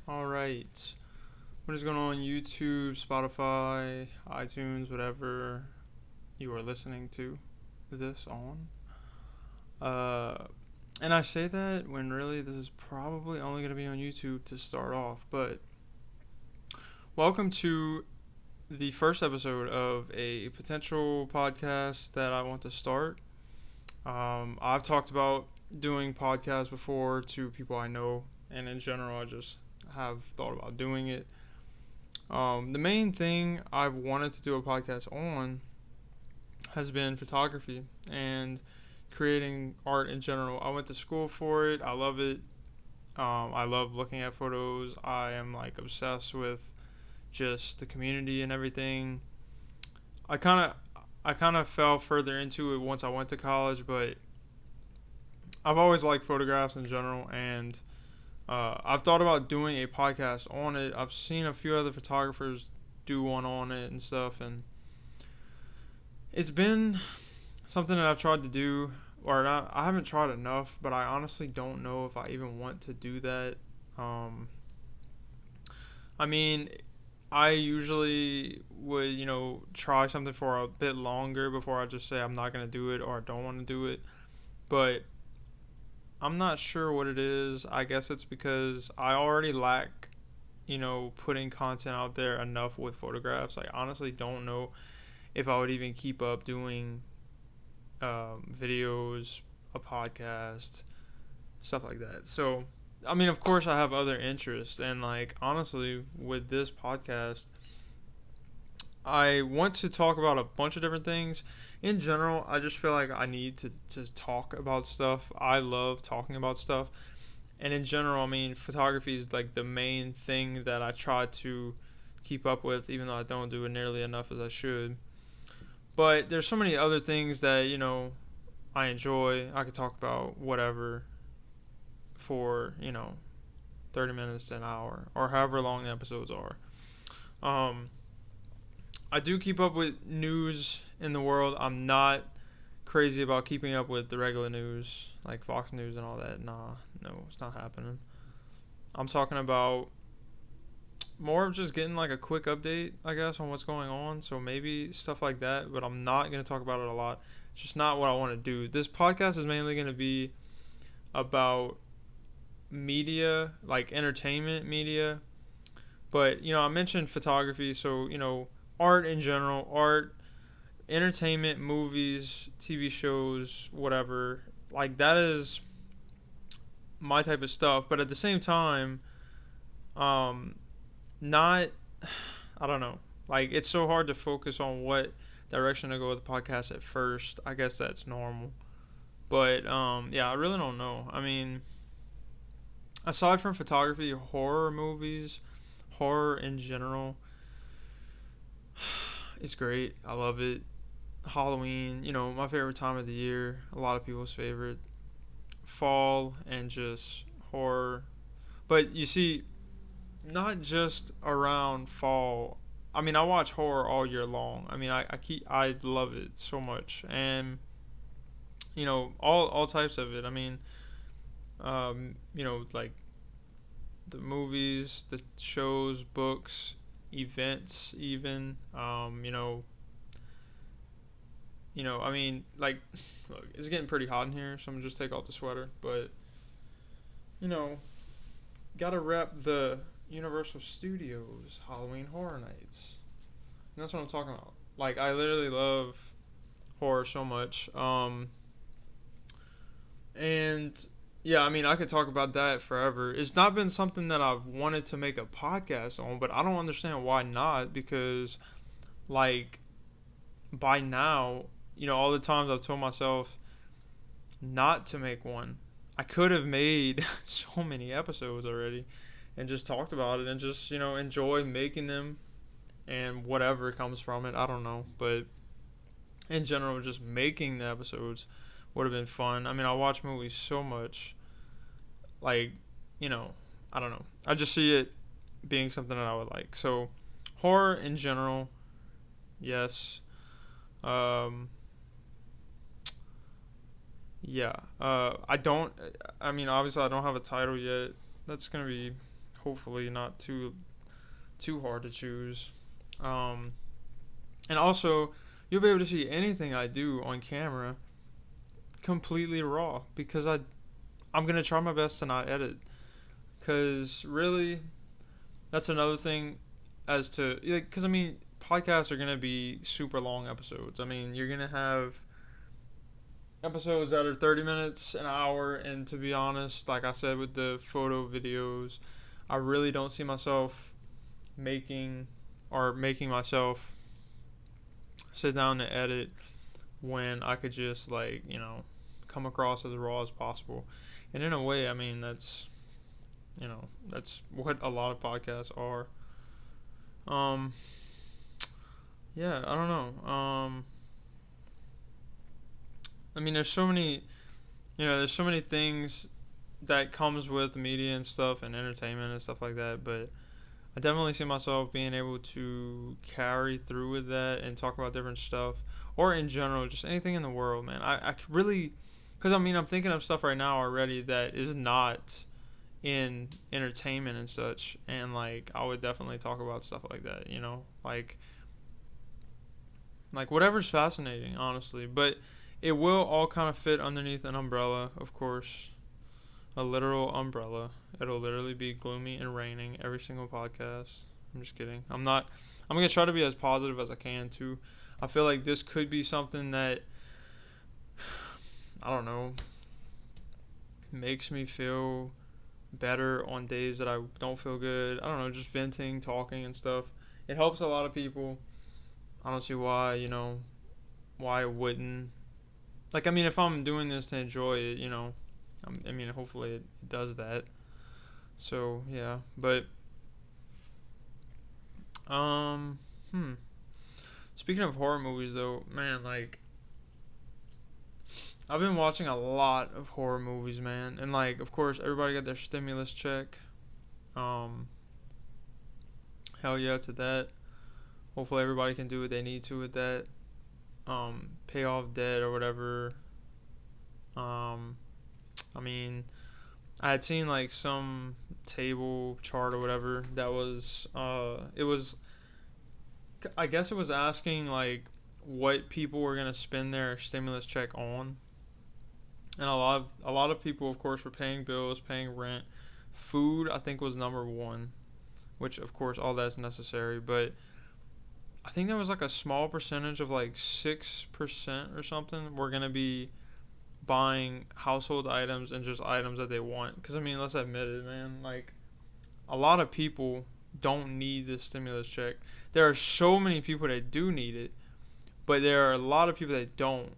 All right. What is going on YouTube, Spotify, iTunes, whatever you are listening to this on? Uh, and I say that when really this is probably only going to be on YouTube to start off. But welcome to the first episode of a potential podcast that I want to start. I've talked about doing podcasts before to people I know, and in general, I just have thought about doing it. The main thing I've wanted to do a podcast on has been photography and creating art in general. I went to school for it. I love it. I love looking at photos. I am like obsessed with just the community and everything. I kind of I kind of fell further into it once I went to college, but I've always liked photographs in general, and I've thought about doing a podcast on it. I've seen a few other photographers do one on it and stuff, and it's been something that I've tried to do, or not. I haven't tried enough, but I honestly don't know if I even want to do that. Um, I mean, I usually would, try something for a bit longer before I just say I'm not gonna do it or I don't want to do it. But I'm not sure what it is. I guess it's because I already lack, putting content out there enough with photographs. I honestly don't know if I would even keep up doing videos, a podcast, stuff like that. So, I mean, of course, I have other interests, and like honestly, with this podcast, I want to talk about a bunch of different things. In general, I just feel like I need to talk about stuff. I love talking about stuff. And in general, I mean, photography is like the main thing that I try to keep up with, even though I don't do it nearly enough as I should. But there's so many other things that, I enjoy. I could talk about whatever for, 30 minutes to an hour or however long the episodes are. Um, I do keep up with news in the world. I'm not crazy about keeping up with the regular news, like Fox News and all that. Nah, no, it's not happening. I'm talking about more of just getting like a quick update, I guess, on what's going on. So maybe stuff like that, but I'm not going to talk about it a lot. It's just not what I want to do. This podcast is mainly going to be about media, like entertainment media. But, I mentioned photography, so, art in general, art, entertainment, movies, TV shows, whatever. Like that is my type of stuff, but at the same time, um not I don't know. Like it's so hard to focus on what direction to go with the podcast at first. I guess that's normal. But yeah, I really don't know. I mean, aside from photography, horror movies, horror in general, it's great. I love it. Halloween, my favorite time of the year, a lot of people's favorite. Fall and just horror. But you see, not just around fall. I mean, I watch horror all year long. I mean, I love it so much, and all types of it. I mean, like the movies, the shows, books, events, even. I mean, like, look, it's getting pretty hot in here, so I'm gonna just take off the sweater. But you know, gotta rep the Universal Studios Halloween Horror Nights. And that's what I'm talking about. Like, I literally love horror so much. And yeah, I mean, I could talk about that forever. It's not been something that I've wanted to make a podcast on, but I don't understand why not. Because, like, by now, all the times I've told myself not to make one, I could have made so many episodes already and just talked about it and just, enjoy making them and whatever comes from it. I don't know. But in general, just making the episodes would have been fun. I mean, I watch movies so much. Like, you know, I don't know. I just see it being something that I would like. So, horror in general, yes. Um, yeah. I don't, I mean, obviously, I don't have a title yet. That's going to be hopefully not too hard to choose. Um, and also, you'll be able to see anything I do on camera completely raw because I'm gonna try my best to not edit. Cause really, that's another thing as to like, cause I mean, podcasts are gonna be super long episodes. I mean, you're gonna have episodes that are 30 minutes, an hour, and to be honest, like I said with the photo videos, I really don't see myself making making myself sit down to edit when I could just like, come across as raw as possible. And in a way, I mean, that's what a lot of podcasts are. Um, yeah, I don't know. I mean, there's so many things that comes with media and stuff and entertainment and stuff like that, but I definitely see myself being able to carry through with that and talk about different stuff, or in general, just anything in the world, man. I really, because I mean, I'm thinking of stuff right now already that is not in entertainment and such, and like I would definitely talk about stuff like that, like whatever's fascinating, honestly. But it will all kind of fit underneath an umbrella, of course, a literal umbrella. It'll literally be gloomy and raining every single podcast. I'm just kidding. I'm not. I'm gonna try to be as positive as I can too. I feel like this could be something that I don't know makes me feel better on days that I don't feel good. I don't know, just venting, talking, and stuff. It helps a lot of people. I don't see why why it wouldn't. Like, I mean, if I'm doing this to enjoy it, I mean, hopefully it does that. So yeah, but um, hmm. Speaking of horror movies, though, man, like I've been watching a lot of horror movies, man, and like, of course, everybody got their stimulus check. Um, hell yeah to that. Hopefully, everybody can do what they need to with that. Pay off debt or whatever. Um, I mean, I had seen like some table chart or whatever that was it was I guess it was asking like what people were gonna spend their stimulus check on, and a lot of people, of course, were paying bills, paying rent. Food, I think, was number one, which of course all that's necessary, but I think there was like a small percentage of like 6% or something were gonna be buying household items and just items that they want. Because I mean, let's admit it, man. Like a lot of people don't need this stimulus check. There are so many people that do need it, but there are a lot of people that don't.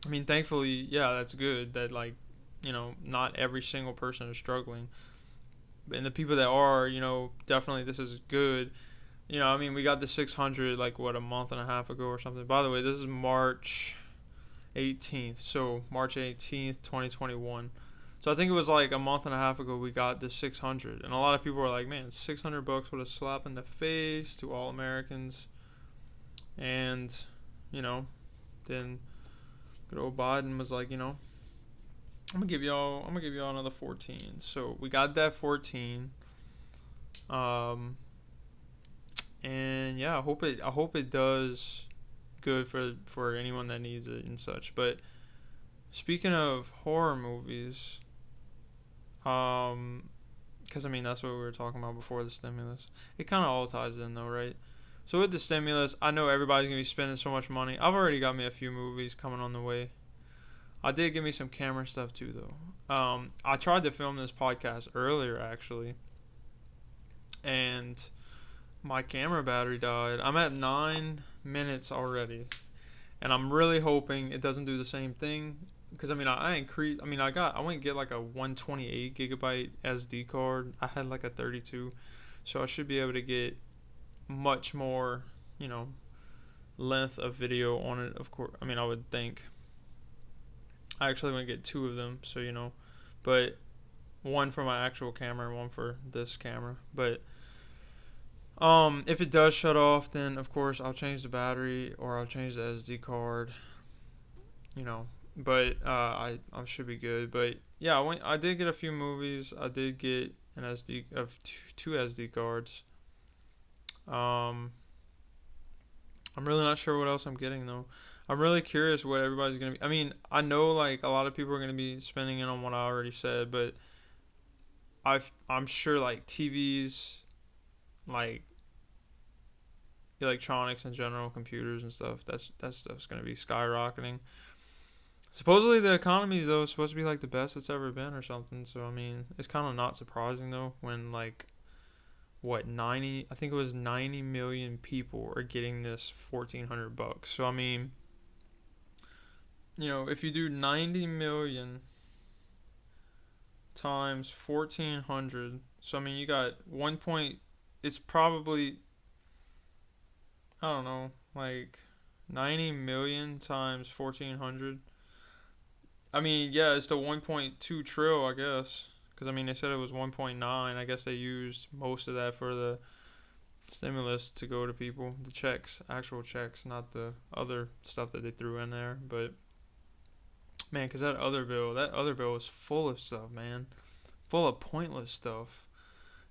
I mean, thankfully, yeah, that's good that like, not every single person is struggling. And the people that are, definitely this is good. I mean, we got the 600 like what a month and a half ago or something. By the way, this is March 18th. So March 18th, 2021. So I think it was like a month and a half ago we got the 600, and a lot of people were like, "Man, $600 would a slap in the face to all Americans." And then good old Biden was like, I'm gonna give y'all another 14. So we got that 14. Um, and yeah, I hope it does good for anyone that needs it and such. But speaking of horror movies, because I mean that's what we were talking about before the stimulus. It kind of all ties in though, right? So with the stimulus, I know everybody's gonna be spending so much money. I've already got me a few movies coming on the way. I did get me some camera stuff too, though. I tried to film this podcast earlier actually, and my camera battery died. I'm at 9 minutes already, and I'm really hoping it doesn't do the same thing. Because I mean, I increased. I mean, I went and get like a 128 gigabyte SD card. I had like a 32, so I should be able to get much more, length of video on it. Of course, I mean, I would think. I actually went and get two of them, so but one for my actual camera and one for this camera. But if it does shut off, then of course I'll change the battery or I'll change the SD card. But I should be good. But yeah, I did get a few movies. I did get an SD of two SD cards. Um, I'm really not sure what else I'm getting though. I'm really curious what everybody's gonna be. I mean, I know like a lot of people are gonna be spending it on what I already said, but I'm sure like TVs, like electronics in general, computers and stuff. That stuff's gonna be skyrocketing. Supposedly the economy though is supposed to be like the best it's ever been or something. So I mean, it's kind of not surprising though when like what 90 I think it was 90 million people are getting this $1,400. So I mean, if you do 90 million times 1,400, so I mean you got 1 point. It's probably, I don't know, like 90 million times 1,400. I mean, yeah, it's the 1.2 trill, I guess. Because, I mean, they said it was 1.9. I guess they used most of that for the stimulus to go to people. The checks, actual checks, not the other stuff that they threw in there. But, man, because that other bill was full of stuff, man. Full of pointless stuff.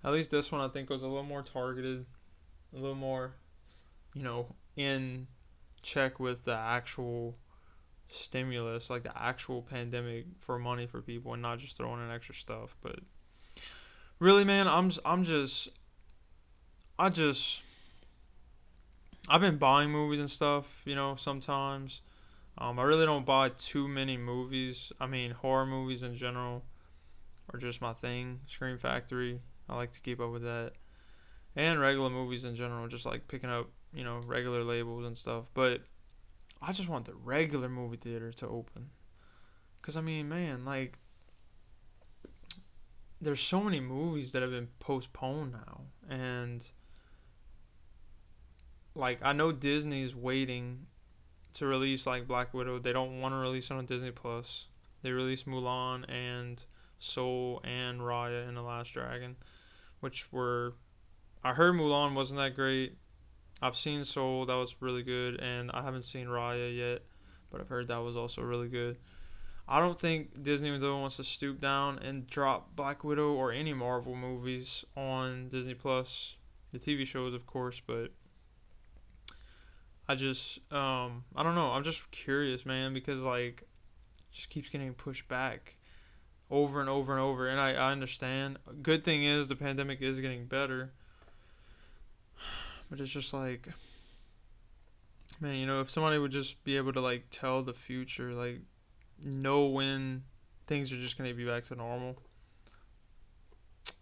At least this one, I think, was a little more targeted. A little more, in check with the actual stimulus, like the actual pandemic for money for people, and not just throwing in extra stuff. But really, man, I've been buying movies and stuff, sometimes. I really don't buy too many movies. I mean, horror movies in general are just my thing. Scream Factory, I like to keep up with that. And regular movies in general, just like picking up, regular labels and stuff. But I just want the regular movie theater to open. Because, I mean, man, like, there's so many movies that have been postponed now. And, like, I know Disney's waiting to release, like, Black Widow. They don't want to release it on Disney Plus. They released Mulan and Soul and Raya and The Last Dragon, which were... I heard Mulan wasn't that great. I've seen Soul, that was really good, and I haven't seen Raya yet, but I've heard that was also really good. I don't think Disney though wants to stoop down and drop Black Widow or any Marvel movies on Disney Plus, the TV shows of course, but I don't know. I'm just curious, man, because like it just keeps getting pushed back over and over and over, and I understand. Good thing is the pandemic is getting better. But it's just like, man, if somebody would just be able to, like, tell the future, like, know when things are just going to be back to normal.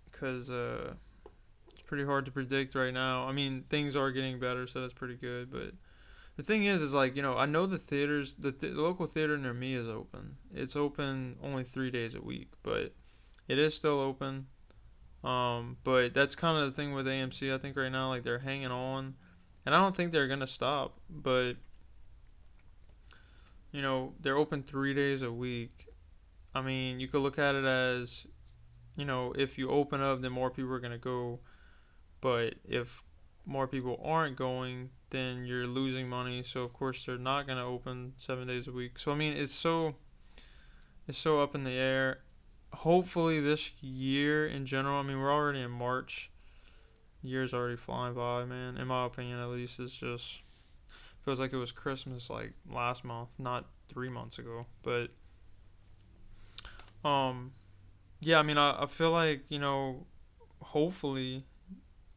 Because it's pretty hard to predict right now. I mean, things are getting better, so that's pretty good. But the thing is like, I know the theaters, the local theater near me is open. It's open only 3 days a week, but it is still open. But that's kind of the thing with AMC, I think right now, like they're hanging on, and I don't think they're gonna stop. But they're open 3 days a week. I mean, you could look at it as, if you open up, then more people are gonna go. But if more people aren't going, then you're losing money. So of course they're not gonna open 7 days a week. So I mean, it's so up in the air. Hopefully this year in general, I mean, we're already in March. Year's already flying by, man. In my opinion, at least, it's just feels like it was Christmas like last month, not 3 months ago. But yeah, I mean, I feel like hopefully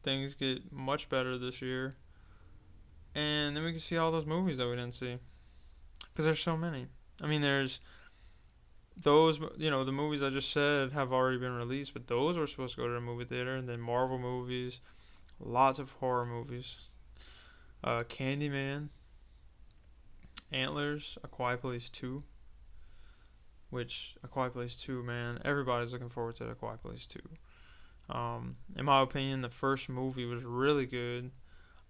things get much better this year, and then we can see all those movies that we didn't see, because there's so many. I mean, there's those, the movies I just said have already been released, but those were supposed to go to the movie theater. And then Marvel movies, lots of horror movies, Candyman, Antlers, A Quiet Place 2, which A Quiet Place 2, man, everybody's looking forward to A Quiet Place 2. In my opinion, the first movie was really good.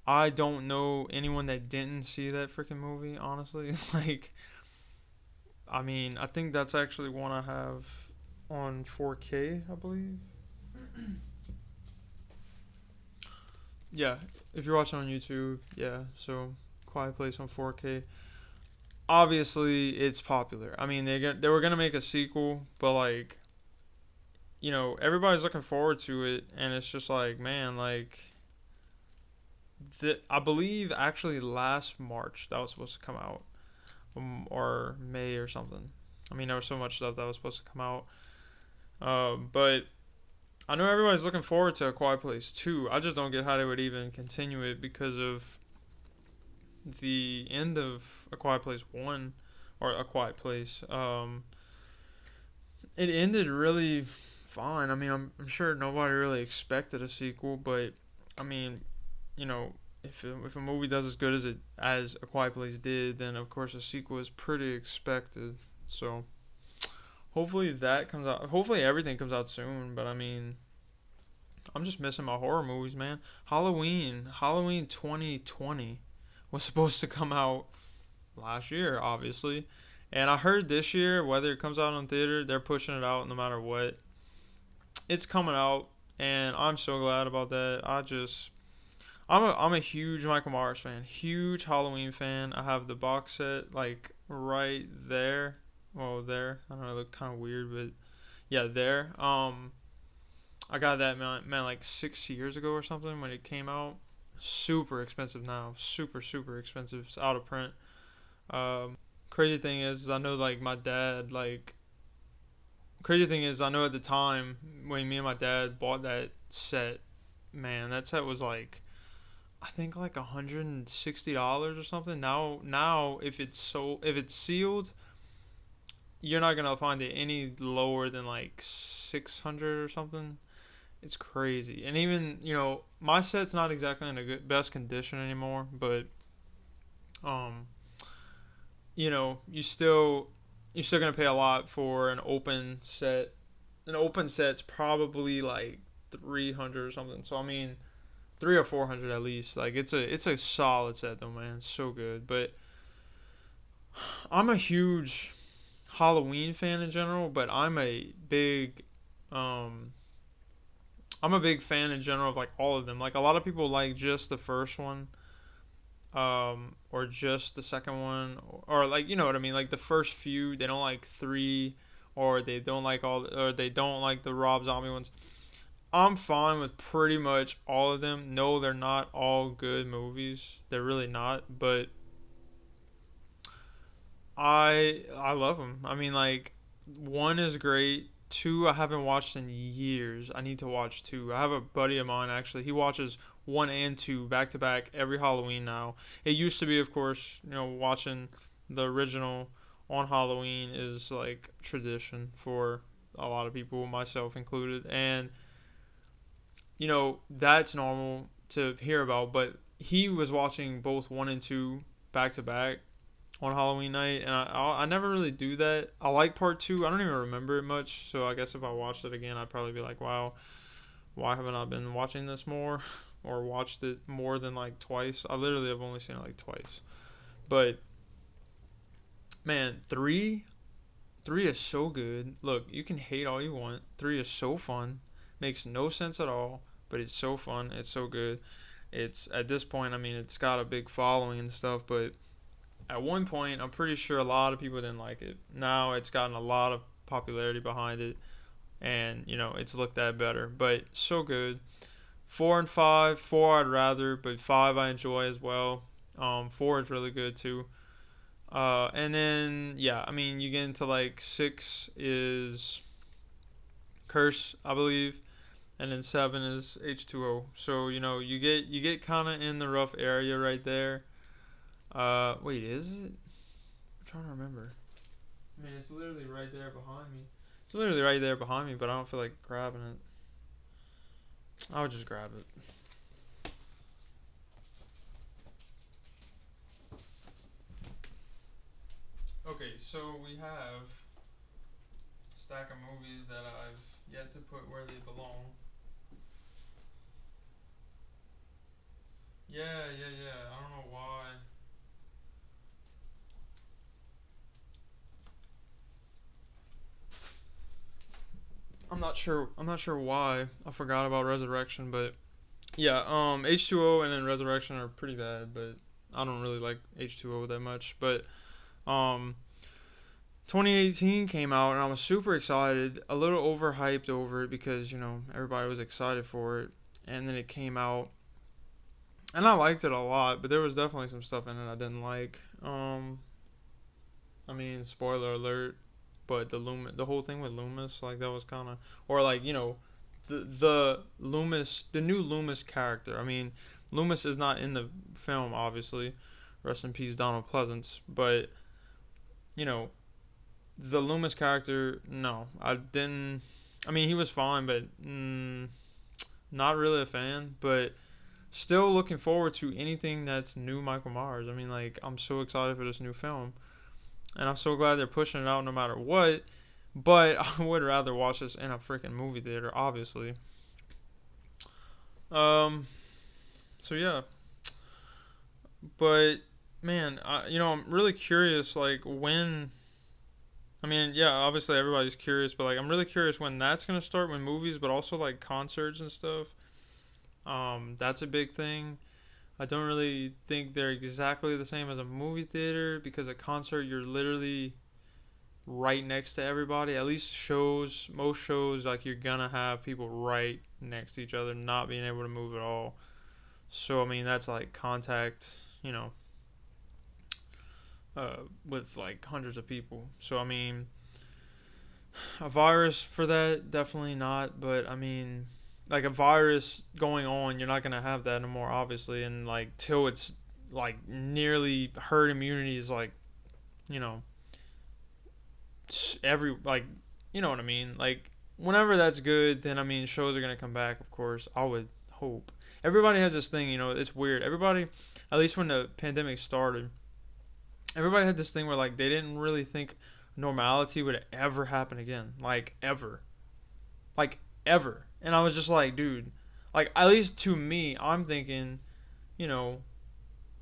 I don't know anyone that didn't see that freaking movie, honestly. Like, I mean, I think that's actually one I have on 4K, I believe. Yeah, if you're watching on YouTube, yeah. So, Quiet Place on 4K. Obviously, it's popular. I mean, they were gonna make a sequel, but like, everybody's looking forward to it, and it's just like, man, like, I believe actually last March that was supposed to come out, or May or something. I mean, there was so much stuff that was supposed to come out. But I know everybody's looking forward to A Quiet Place 2. I just don't get how they would even continue it because of the end of A Quiet Place 1, or A Quiet Place. It ended really fine. I mean, I'm sure nobody really expected a sequel, but I mean, if a movie does as good as A Quiet Place did, then of course a sequel is pretty expected. So hopefully that comes out. Hopefully everything comes out soon. But I mean, I'm just missing my horror movies, man. Halloween 2020 was supposed to come out last year, obviously. And I heard this year, whether it comes out on theater, they're pushing it out no matter what. It's coming out, and I'm so glad about that. I'm a huge Michael Myers fan, huge Halloween fan. I have the box set like right there. Well, there. I don't know, it look kind of weird, but yeah, there. I got that man like 6 years ago or something when it came out. Super expensive now, super expensive. It's out of print. Crazy thing is I know like my dad like. Crazy thing is I know at the time when me and my dad bought that set, man, that set was like I think like $160 or something. Now if it's sealed, you're not gonna find it any lower than like 600 or something. It's crazy. And even my set's not exactly in a best condition anymore, but um you're still gonna pay a lot for an open set. An open set's probably like 300 or something. So I mean, 300 or 400 at least. Like it's a solid set though, man. It's so good. But I'm a huge Halloween fan in general, but um I'm a big fan in general of like all of them. Like a lot of people like just the first one, or just the second one, or like you know what I mean. Like the first few, they don't like three, or they don't like the Rob Zombie ones. I'm fine with pretty much all of them. No, they're not all good movies. They're really not, but I love them. I mean, like one is great. Two I haven't watched in years. I need to watch two. I have a buddy of mine actually. He watches one and two back to back every Halloween now. It used to be, of course, watching the original on Halloween is like tradition for a lot of people, myself included, and that's normal to hear about. But he was watching both one and two back to back on Halloween night, and I never really do that. I like part two. I don't even remember it much, so I guess if I watched it again, I'd probably be like, wow, why haven't I been watching this more, or watched it more than like twice? I literally have only seen it like twice. But man, three is so good. Look, you can hate all you want. Three is so fun, makes no sense at all, but it's so fun. It's so good. It's at this point, I mean, it's got a big following and stuff, but at one point, I'm pretty sure a lot of people didn't like it. Now it's gotten a lot of popularity behind it, and it's looked at better. But so good. Four and five. Four I'd rather, but five I enjoy as well. Four is really good too. And then yeah, I mean you get into like six is Curse, I believe, and then seven is H2O. So you get kind of in the rough area right there. Wait, is it? I'm trying to remember. I mean, it's literally right there behind me. It's literally right there behind me, but I don't feel like grabbing it. I would just grab it. Okay, so we have a stack of movies that I've yet to put where they belong. Yeah. I don't know why. I'm not sure why I forgot about Resurrection, but yeah, H2O and then Resurrection are pretty bad, but I don't really like H2O that much. But um 2018 came out, and I was super excited, a little overhyped over it because, everybody was excited for it. And then it came out, and I liked it a lot, but there was definitely some stuff in it I didn't like. I mean, spoiler alert, but the whole thing with Loomis, like, that was kind of, or like, the Loomis, the new Loomis character. I mean, Loomis is not in the film, obviously. Rest in peace, Donald Pleasance. But, you know, the Loomis character, no, I didn't. I mean, he was fine, but not really a fan. But still looking forward to anything that's new Michael Myers. I mean, like, I'm so excited for this new film, and I'm so glad they're pushing it out no matter what. But I would rather watch this in a freaking movie theater, obviously. Um. So yeah, but man, I'm really curious. Like when. I mean, yeah, obviously everybody's curious, but like I'm really curious when that's gonna start. When movies, but also like concerts and stuff. That's a big thing. I don't really think they're exactly the same as a movie theater because a concert you're literally right next to everybody. At least most shows, like you're gonna have people right next to each other, not being able to move at all. So I mean, that's like contact, you know, with like hundreds of people. So I mean, a virus for that, definitely not. But I mean, like a virus going on, you're not gonna have that anymore, obviously. And like till it's like nearly herd immunity is like, you know, every like, you know what I mean. Like whenever that's good, then I mean shows are gonna come back. Of course, I would hope. Everybody has this thing, it's weird. Everybody, at least when the pandemic started, everybody had this thing where like they didn't really think normality would ever happen again, like ever. And I was just like, dude, like at least to me, I'm thinking, you know,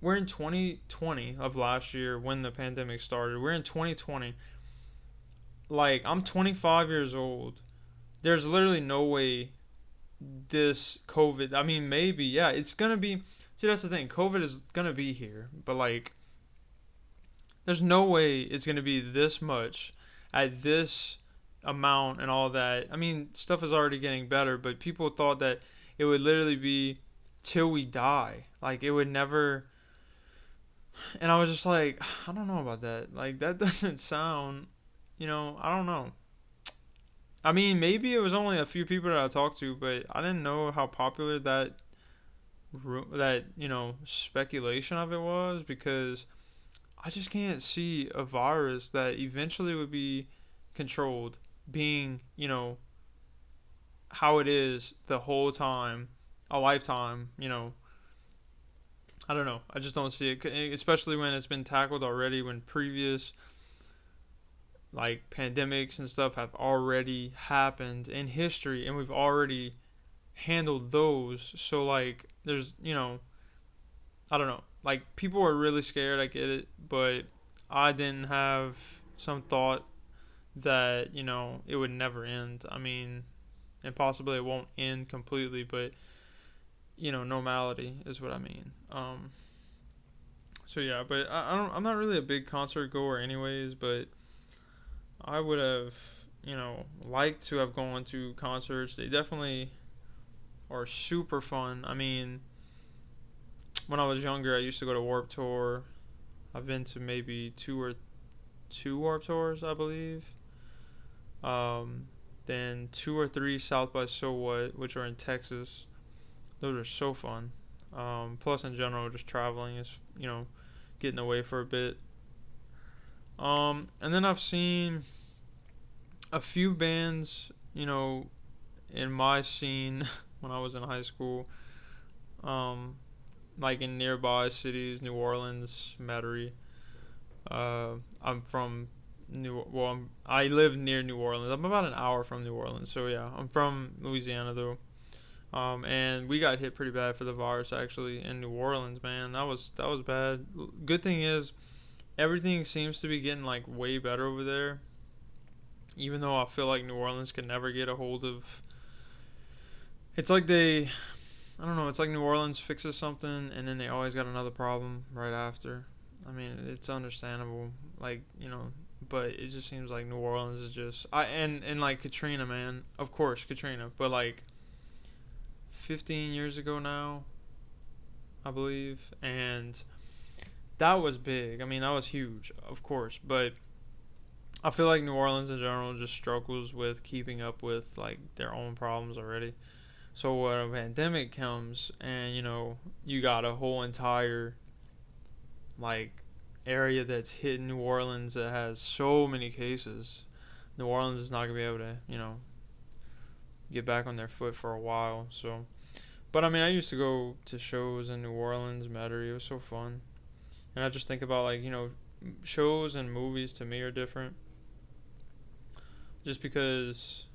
we're in 2020 of last year when the pandemic started. We're in 2020. Like I'm 25 years old. There's literally no way this COVID. I mean, maybe yeah, it's gonna be. See, that's the thing. COVID is gonna be here, but like there's no way it's going to be this much at this amount and all that. I mean, stuff is already getting better, but people thought that it would literally be till we die. Like, it would never. And I was just like, I don't know about that. Like, that doesn't sound, I don't know. I mean, maybe it was only a few people that I talked to, but I didn't know how popular that speculation of it was because I just can't see a virus that eventually would be controlled being, how it is the whole time, a lifetime, I don't know. I just don't see it, especially when it's been tackled already, when previous, like, pandemics and stuff have already happened in history, and we've already handled those. So, like, there's, I don't know. Like, people are really scared, I get it, but I didn't have some thought that, it would never end. I mean, and possibly it won't end completely, but, normality is what I mean. So yeah, but I'm not really a big concert goer anyways, but I would have, liked to have gone to concerts. They definitely are super fun. I mean, when I was younger, I used to go to Warped Tour. I've been to maybe two Warped Tours, I believe. Then 2 or 3 South by So What, which are in Texas. Those are so fun. Plus, in general, just traveling is, getting away for a bit. And then I've seen a few bands, in my scene when I was in high school. Like in nearby cities, New Orleans, Metairie. I'm from I live near New Orleans. I'm about an hour from New Orleans, so yeah, I'm from Louisiana though. And we got hit pretty bad for the virus actually in New Orleans, man. That was bad. Good thing is, everything seems to be getting like way better over there. Even though I feel like New Orleans can never get a hold of. It's like I don't know. It's like New Orleans fixes something, and then they always got another problem right after. I mean, it's understandable. Like, but it just seems like New Orleans is just and like Katrina, man. Of course, Katrina, but like 15 years ago now, I believe, and that was big. I mean, that was huge, of course, but I feel like New Orleans in general just struggles with keeping up with like their own problems already. So when a pandemic comes and you got a whole entire like area that's hit New Orleans that has so many cases, New Orleans is not gonna be able to get back on their foot for a while. So, but I mean, I used to go to shows in New Orleans, Metairie. It was so fun, and I just think about like shows and movies to me are different, just because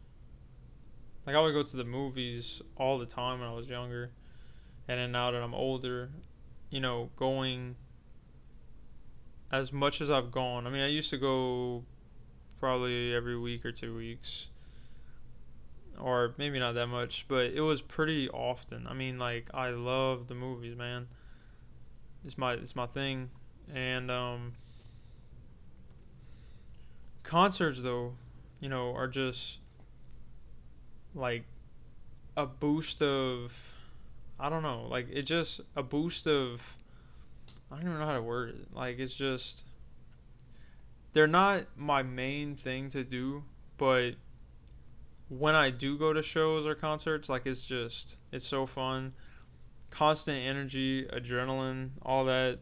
like I would go to the movies all the time when I was younger, and then now that I'm older, going as much as I've gone. I mean, I used to go probably every week or 2 weeks, or maybe not that much, but it was pretty often. I mean, like I love the movies, man. It's my thing, and concerts though, are just like a boost of I don't know, like it just a boost of I don't even know how to word it. Like it's just they're not my main thing to do, but when I do go to shows or concerts, like it's so fun. Constant energy, adrenaline, all that,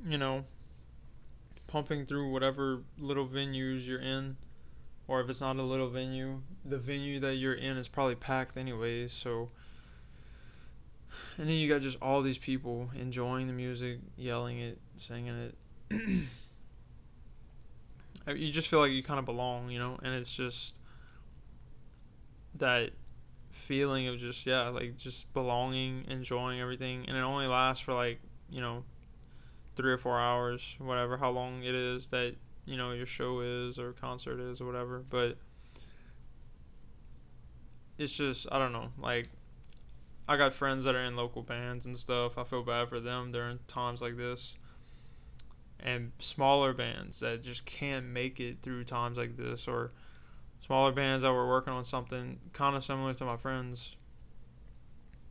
you know, pumping through whatever little venues you're in. Or if it's not a little venue, the venue that you're in is probably packed anyways, so and then you got just all these people enjoying the music, yelling it, singing it. You just feel like you kind of belong, and it's just that feeling of just like just belonging, enjoying everything, and it only lasts for like 3 or 4 hours, whatever how long it is that your show is or concert is or whatever. But it's just I don't know, like I got friends that are in local bands and stuff. I feel bad for them during times like this, and smaller bands that just can't make it through times like this, or smaller bands that were working on something kind of similar to my friends,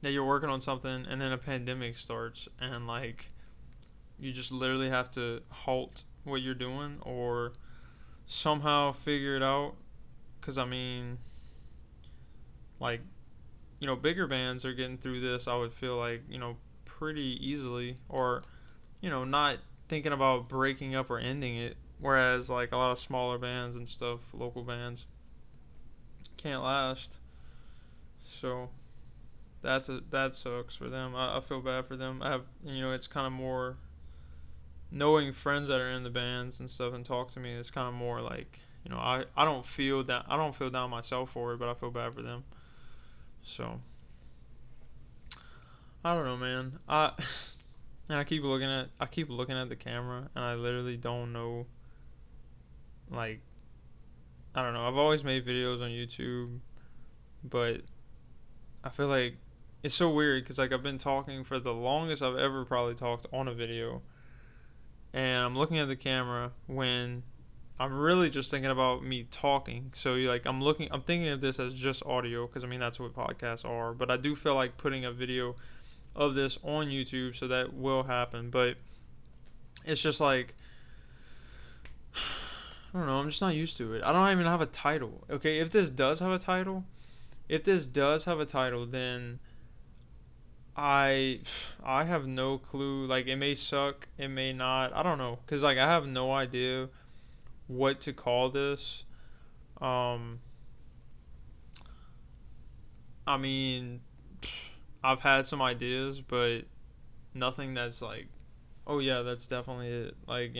that you're working on something and then a pandemic starts and like you just literally have to halt what you're doing or somehow figure it out. Because I mean, like, bigger bands are getting through this, I would feel like, pretty easily, or not thinking about breaking up or ending it, whereas like a lot of smaller bands and stuff, local bands, can't last. So that sucks for them. I feel bad for them. I have it's kind of more knowing friends that are in the bands and stuff and talk to me. It's kind of more like I don't feel that I don't feel down myself for it, but I feel bad for them. So I don't know, man. And I keep looking at the camera, and I literally don't know. Like, I don't know. I've always made videos on YouTube, but I feel like it's so weird because like I've been talking for the longest I've ever probably talked on a video, and I'm looking at the camera when I'm really just thinking about me talking. So I'm thinking of this as just audio because I mean that's what podcasts are. But I do feel like putting a video of this on YouTube, so that will happen. But it's just like I don't know. I'm just not used to it. I don't even have a title. Okay, if this does have a title, then I have no clue. Like it may suck, it may not. I don't know, cause like I have no idea what to call this. I mean, I've had some ideas, but nothing that's like, oh yeah, that's definitely it. Like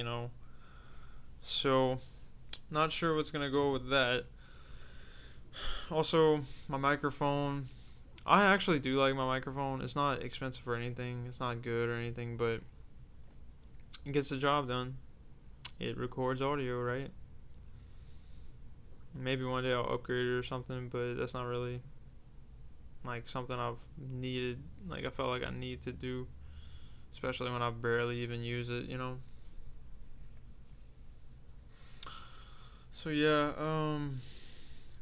so not sure what's gonna go with that. Also, my microphone. I actually do like my microphone. It's not expensive or anything. It's not good or anything, but it gets the job done. It records audio, right? Maybe one day I'll upgrade it or something, but that's not really like something I've needed. Like I felt like I need to do, especially when I barely even use it. So yeah,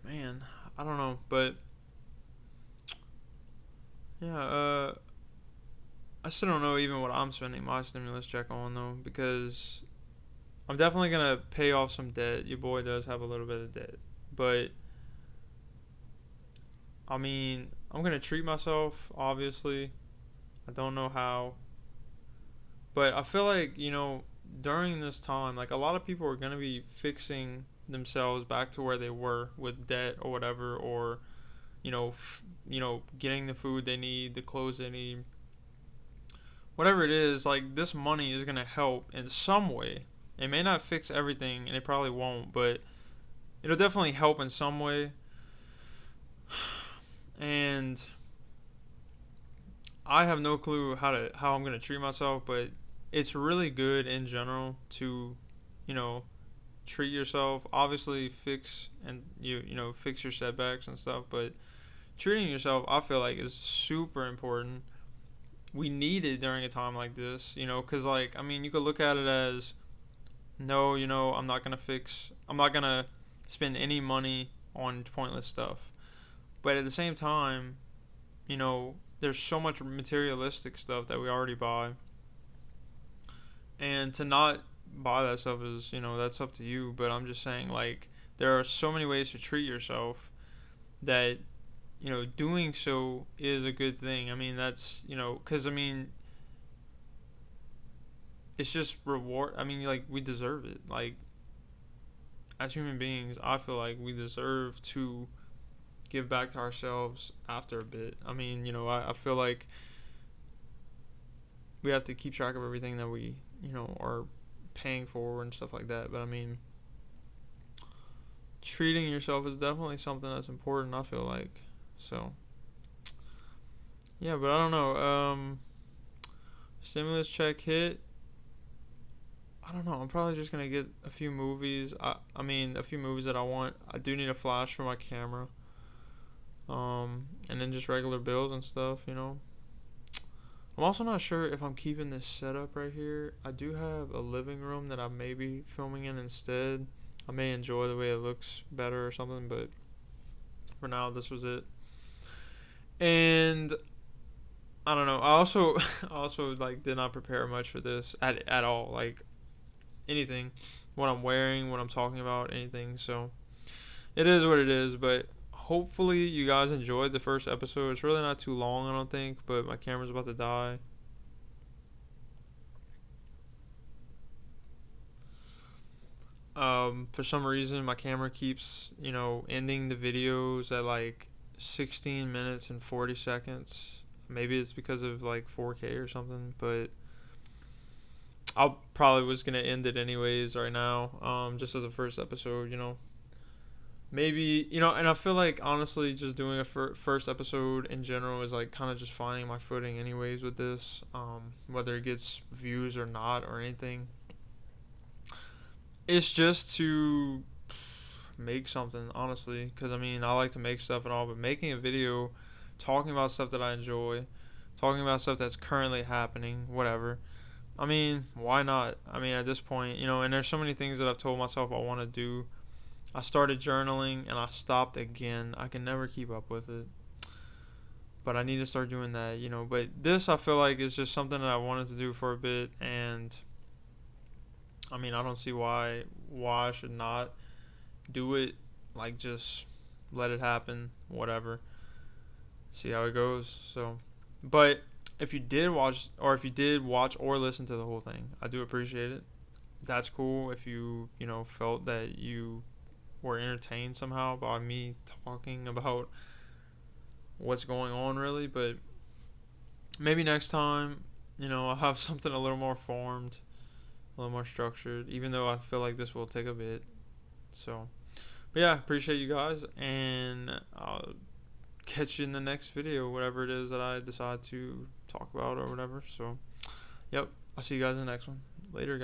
man, I don't know, but yeah, I still don't know even what I'm spending my stimulus check on though, because I'm definitely gonna pay off some debt. Your boy does have a little bit of debt, but I mean, I'm gonna treat myself. Obviously, I don't know how, but I feel like during this time, like a lot of people are gonna be fixing themselves back to where they were with debt or whatever, or getting the food they need, the clothes they need, whatever it is. Like this money is gonna help in some way. It may not fix everything, and it probably won't, but it'll definitely help in some way. And I have no clue how I'm gonna treat myself, but it's really good in general to, you know, treat yourself. Obviously, fix your setbacks and stuff, but treating yourself, I feel like, is super important. We need it during a time like this, because like I mean, you could look at it as no, I'm not gonna spend any money on pointless stuff. But at the same time, there's so much materialistic stuff that we already buy, and to not buy that stuff is, that's up to you. But I'm just saying, like, there are so many ways to treat yourself that, doing so is a good thing. I mean, that's, because I mean, it's just reward. I mean, like, we deserve it. Like, as human beings, I feel like we deserve to give back to ourselves after a bit. I mean, I feel like we have to keep track of everything that we, are paying for and stuff like that. But I mean, treating yourself is definitely something that's important, I feel like. So, yeah, but I don't know. Stimulus check hit. I don't know. I'm probably just gonna get a few movies. I mean, a few movies that I want. I do need a flash for my camera. And then just regular bills and stuff. I'm also not sure if I'm keeping this setup right here. I do have a living room that I may be filming in instead. I may enjoy the way it looks better or something, but for now, this was it. And I don't know. I also, like did not prepare much for this at all. Like anything, what I'm wearing, what I'm talking about, anything. So it is what it is. But hopefully you guys enjoyed the first episode. It's really not too long, I don't think, but my camera's about to die. For some reason my camera keeps, ending the videos at like 16 minutes and 40 seconds. Maybe it's because of like 4K or something, but I probably was gonna end it anyways right now, just as the first episode. Maybe, and I feel like honestly just doing a first episode in general is like kind of just finding my footing anyways with this, whether it gets views or not or anything. It's just to make something, honestly, because I mean I like to make stuff and all, but making a video talking about stuff that I enjoy, talking about stuff that's currently happening, whatever. I mean, why not? I mean, at this point, and there's so many things that I've told myself I want to do. I started journaling and I stopped again. I can never keep up with it. But I need to start doing that. But this, I feel like, is just something that I wanted to do for a bit. And, I mean, I don't see why I should not do it. Like, just let it happen. Whatever. See how it goes. So, but if you did watch or listen to the whole thing, I do appreciate it. That's cool if you, felt that you were entertained somehow by me talking about what's going on, really. But maybe next time, I'll have something a little more formed, a little more structured, even though I feel like this will take a bit. So, but yeah, appreciate you guys, and I'll catch you in the next video, whatever it is that I decide to talk about or whatever. So, yep, I'll see you guys in the next one. Later, guys.